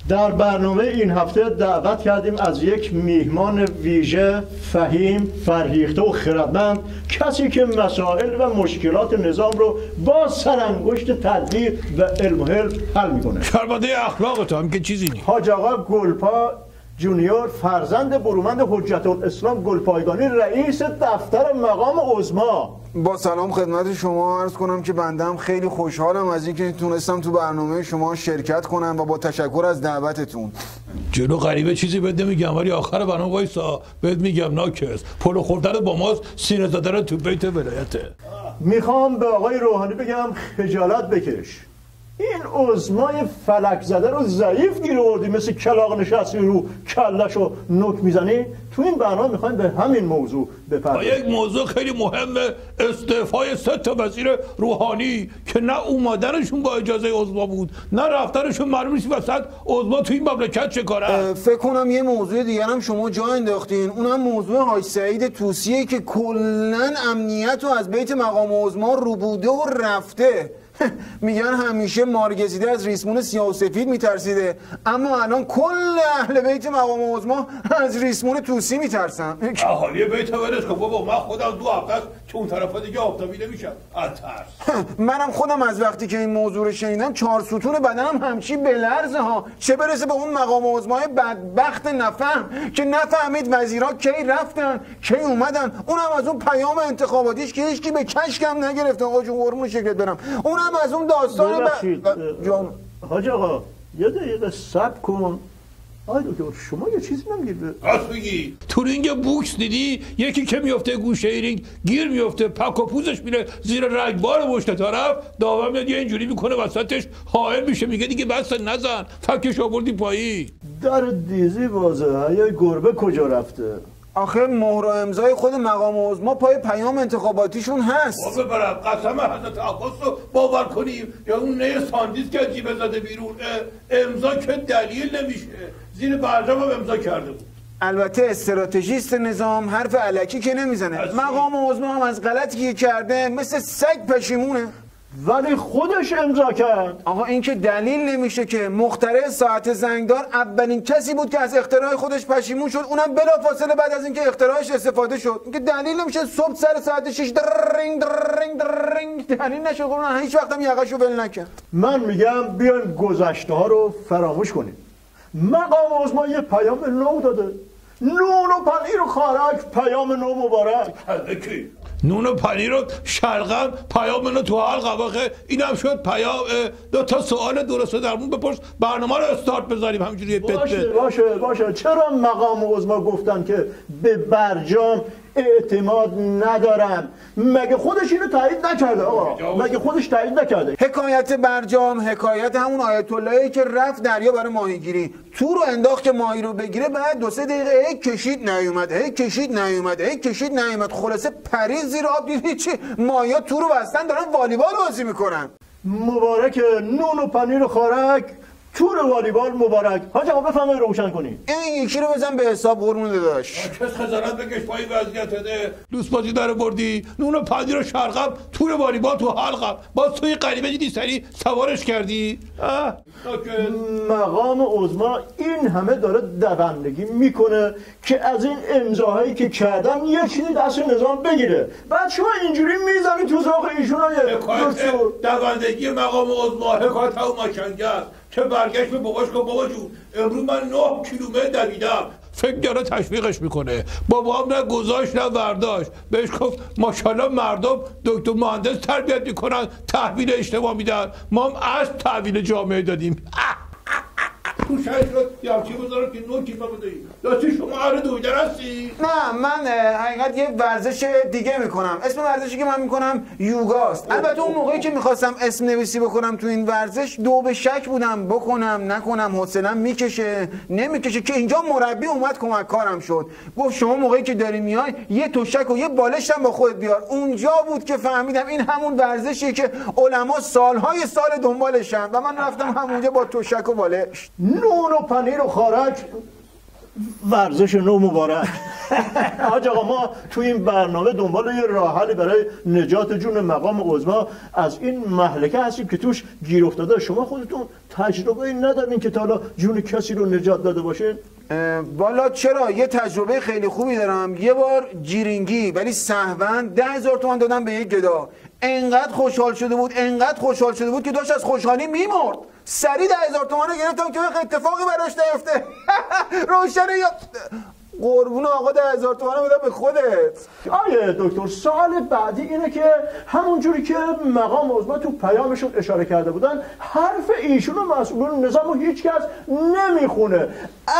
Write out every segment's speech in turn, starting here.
در برنامه این هفته دعوت کردیم از یک میهمان ویژه، فهیم، فرهیخته و خردمند، کسی که مسائل و مشکلات نظام رو با سرانگشت تدبیر و علم و حلم حل میکنه. شرمنده اخلاقت هم که چیزی نیست. حاج آقا گلپا جونیور، فرزند برومند حجت الاسلام گلپایگانی، رئیس دفتر مقام عظما. با سلام خدمت شما عرض کنم که بنده هم خیلی خوشحالم از اینکه تونستم تو برنامه شما شرکت کنم و با تشکر از دعوتتون. جلو غریبه چیزی بهت نمیگم ولی آخر برنامه وایسا بهت میگم ناکس. پلو خوردن با ماست، سینه زدن تو بیت ولایته. میخوام به آقای روحانی بگم خجالت بکش. این عظمای فلک زده رو ضعیف گیر آوردی، مثل کلاغ نشستی رو کله‌شو نوک میزنی. تو این برنامه میخوایم به همین موضوع بپردازیم. یک موضوع خیلی مهمه، استعفای 3 تا وزیر روحانی که نه اومدنشون با اجازه عظما بود نه رفتنشون. معلوم نیست وسط عظما تو این مملکت چه کاره. فکر کنم یه موضوع دیگه هم شما جا انداختین، اونم موضوع حاج سعید طوسیه که کلا امنیت رو از بیت مقام عظما رو بوده و رفته. میگن همیشه مارگزیده از ریسمون سیاه و سفید میترسیده، اما الان کل اهل بیت مقام عظما از ریسمون طوسی میترسن. اهالی بیت ولش کن بابا، من خودم 2 هفته است که اون طرفا دیگه آفتابی نمیشم از ترس. منم خودم از وقتی که این موضوع رو شنیدم 4 ستون بدنم همچی بلرزه ها، چه برسه به اون مقام عظمای بدبخت نفهم که نفهمید وزیرا کی رفتن کی اومدن. اونم از اون پیام انتخاباتیش که هیچکی به کشکم نگرفته. آقا جون قربون شکلت برم. اونم از اون داستان جان حاج آقا یه دقیقه صبر کن. آی دکتر شما یه چیزی نمیگید؟ راست میگی. تو رینگ بوکس دیدی یکی که میفته گوشه رینگ گیر میفته، پک و پوزش میره زیر رگبار پشت طرف، داور میاد یه اینجوری میکنه وسطش حائل میشه، میگه دیگه بس نزن، فکش آوردی پایی. در دیزی واضحه. یا گربه کجا رفته؟ آخه مهر و امضای خود مقام عظما پای پیام انتخاباتیشون هست. بابا برم قسم حضرت عباس رو باور کنیم یا اون نه ساندیس که جیب زده بیرون، امضا که دلیل نمیشه، زیر برجام هم امضا کرده بود. البته استراتژیست نظام حرف الکی که نمیزنه. مقام عظما هم از غلطی که کرده مثل سگ پشیمونه. ولی خودش امضا کرد. آقا این که دلیل نمیشه که. مخترع ساعت زنگدار اولین کسی بود که از اختراع خودش پشیمون شد، اونم بلافاصله بعد از اینکه اختراعش استفاده شد. این که دلیل نمیشه صبح سر ساعت 6 درینگ درینگ درینگ دلیل نشه. قربان هیچ وقتم یقه‌شو ول نکرد. من میگم بیایم گذشته ها رو فراموش کنیم. مقام عظما یه پیام نو داده. نون و پنیر و خارک پیام نو مبارک. نون و پنیر رو شلغم پیام منو تو حلقم. آخه اینم شد پیام. 2 تا سوال درست درمون بپرس برنامه رو استارت بزنیم همینجوری. باشه چرا مقام عظما گفتن که به برجام اعتماد ندارم؟ مگه خودش اینو تایید نکرده؟ آقا مگه خودش تایید نکرده؟ حکایت برجام حکایت همون آیت اللهی که رفت دریا برای ماهیگیری، تو رو انداخت که ماهی رو بگیره، بعد 2-3 دقیقه کشید نیومد، خلاصه پرید زیر آب، دیدی چی؟ ماهیا تو رو بستن دارن والیبال بازی میکنن. مبارک نون و پنیر و خارک، تور والیبال مبارک. حاج آقا بفرمایید روشن کنید. این یکی رو بزن به حساب قربون داداش. کس خزانت بکش پای وضعیتته. دوست بازی در بردی، نون و پنیر و شلغم، تور والیبال تو حلقم، باز توی غریبه دیدی سری سوارش کردی. مقام عظما این همه داره دوندگی میکنه که از این امضاهایی که کردن یه چیزی دست نظام بگیره، بعد شما اینجوری میزنی تو ذوق ایشون. حکایت دوندگی مقام عظما حکایت همون ماشنگه است که برگشت به باباش گفت بابا جون امروز من 9 کیلومتر دویدم. فکر داره تشویقش میکنه. بابا هم نه گذاشت نه برداشت. بهش گفت ماشاءالله مردم دکتر مهندس تربیت میکنن، تحویل اجتماع میدن، ما هم از تحویل جامعه دادیم. تو شاید شد یه همچی بذارم که 9 کیلومتر بدهی. دستی شما اهل دویدن هستی؟ نه من حقیقت یه ورزش دیگه میکنم. اسم ورزشی که من میکنم یوگاست. البته اون موقعی که میخواستم اسم نویسی بکنم تو این ورزش 2 به شک بودم، بکنم نکنم، حوصله‌ام میکشه نمیکشه، که اینجا مربی اومد کمک کارم شد، گفت شما موقعی که داری میای یه تشک و یه بالشت هم با خودت بیار. اونجا بود که فهمیدم این همون ورزشیه که علما سالهای سال دنبالشن و من رفتم همونجا با تشک و بالش. نون و پنیر و خارک ورزش نو مبارک. حاج آقا ما تو این برنامه دنبال یه راه حلی برای نجات جون مقام عظما از این مهلکه هستیم که توش گیر افتاده. شما خودتون تجربه ندارین که تا حالا جون کسی رو نجات داده باشین؟ والا چرا، یه تجربه خیلی خوبی دارم. یه بار جیرینگی ولی سهواً 10,000 تومان دادم به یک گدا. انقدر خوشحال شده بود که داشت از خوشحالی میمرد. سریع 10,000 تومان رو گرفتم که اتفاقی براش نیفته. روشنه یا قربون آقا 10,000 تومان رو بدم به خودت. آیه دکتر، سوال بعدی اینه که همونجوری که مقام عظما تو پیامشون اشاره کرده بودن، حرف ایشون و مسئولون نظام رو هیچ کس نمیخونه.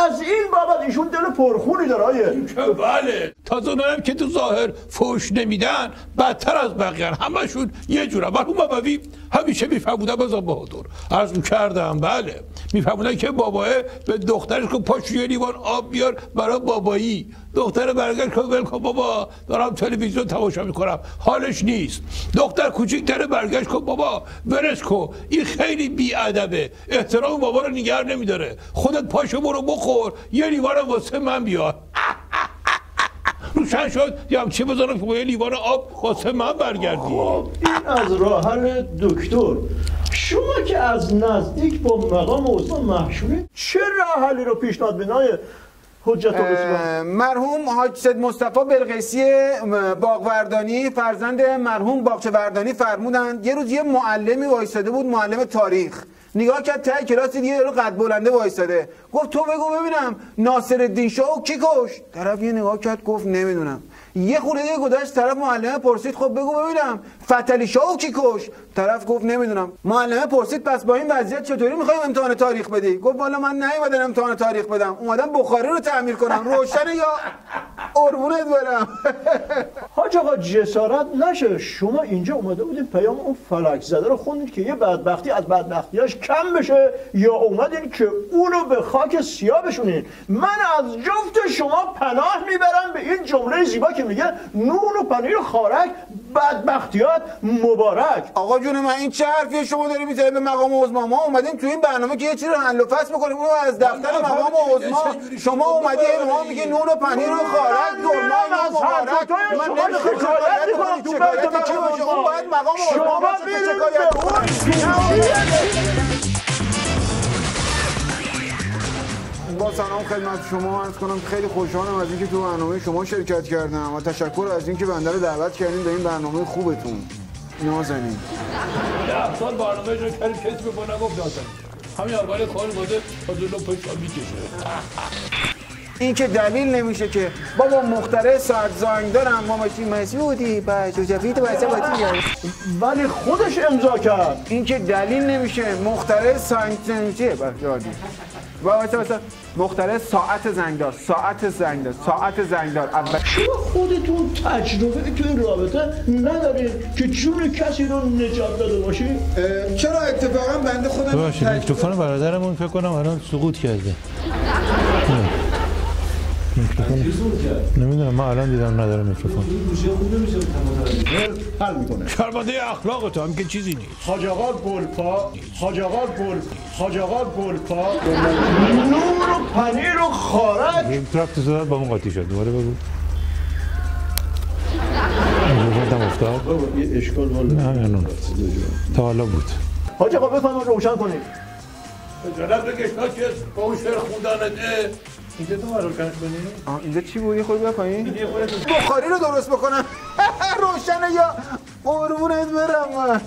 از این بابت ایشون دل پرخونی داره. آیه بله، تازه اونم که تو ظاهر فوش نمیدن بدتر از بقیه، همشون یه جوره. مرحوم بابوی همیشه میفهمودن بازم بهادر عرض کردم، بله میفهمودن که باباه به دخترش که پاشو یه لیوان آب بیار برای بابایی. دختر برگشت که ول کن بابا دارم تلویزیون تماشا میکنم حالش نیست. دختر کوچیک‌تر برگشت که بابا ولش کن این خیلی بی‌ادبه، احترام بابا رو نگه نمیداره، خودت پاشو برو بخور یه لیوان واسه من بیار. روشن شد یا چی بذارم که با یه لیوان آب واسه من برگردی. خب این از راه حل دکتر. شما که از نزدیک با مقام عظما محشورید، چه راه حلی رو پیشنهاد میدین آیه حجت الاسلام؟ مرحوم حاج سید مصطفی بلقیسی باغوردانی فرزند مرحوم باغچه‌وردانی فرمودند یه روز یه معلمی وایساده بود، معلم تاریخ، نگاه کرد ته کلاس دید یه قد بلنده وایساده، گفت تو بگو ببینم ناصرالدین شاهو کی کشت؟ طرف یه نگاه کرد گفت نمیدونم. یه خورده گذشت طرف معلم پرسید خب بگو ببینم فتحعلی شاهو کی کشت؟ طرف گفت نمیدونم. معلم پرسید پس با این وضعیت چطوری میخوایم امتحان تاریخ بدی؟ گفت والا من نیومدم امتحان تاریخ بدم، اومدم بخاری رو تعمیر کنم. روشنه یا قربونت برم. حاج آقا جسارت نشه، شما اینجا اومده بودین پیام اون فلک زده رو خوندید که یه بدبختی از بدبختیاش کم بشه، یا اومدین که اونو به خاک سیاه بشونین؟ من از جفت شما پناه میبرم به این جمله زیبا که میگه نون و پنیر خارک بدبختیات مبارک. آقا جون من این چه حرفیه شما داری میزنی به مقام عظما؟ ما اومدیم تو این برنامه که یه چیزی رو حل و فصل بکنیم، اون از دفتر مقام عظما شما اومدی ما میگه نون و پنیر و خارک دورمای مبارک. من نمیخوام شکایت کنم، شکایت کی باشه؟ اون باید مقام عظما باشه شکایت کنه. با سلام خدمت شما عرض کنم خیلی خوشحالم از اینکه تو برنامه شما شرکت کردم و تشکر از اینکه بنده رو دعوت کردین به این برنامه خوبتون. نازنین 10 سال برنامه رو کردیم کسی به ما نگفت نازنین، همین اول کار بوده تا دلو پشت میکشه. این که دلیل نمیشه که بابا مخترع ساعت زنگ دارم ما باشیم مسعودی بچه جفیت بچه باتی، ولی خودش امضا کرد. این که دلیل نمیشه. مخترع ساعت نمیشه واسه مخترع ساعت زنگدار، ساعت زنگدار. اول شما خودتون تجربه تو این رابطه ندارید که جون کسی رو نجات داده باشید؟ چرا اتفاقا بنده خودم باشه میکروفون برادرمون فکر کنم الان سقوط کرده. نمیدونم، من الان دیدم نداره میکروفون. حل میکنه. شرمنده اخلاق تو هم که چیزی نیست. حاج آقا گلپا نور و پنیر و خارک. این ترافت زدت با من قاطی شد. دوباره بگو. میکروفونم افتاد. بابا یه اشکال والا. نه الان تا حالا بود. حاج آقا بفرمایید روشن کنید. جناب بگشتا که با اون شعر خوندنت اینجا تو روشنش کنی؟ اینجا چی بودی خود بیا پایین؟ بخاری رو درست بکنم. روشنه یا قربونت برم.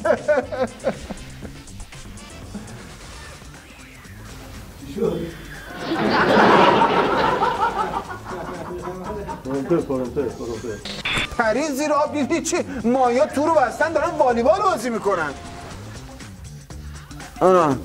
پرونته. پرید زیر آب دیدی چی؟ مایا تو رو بستن دارن والیبال بازی میکنن. آنا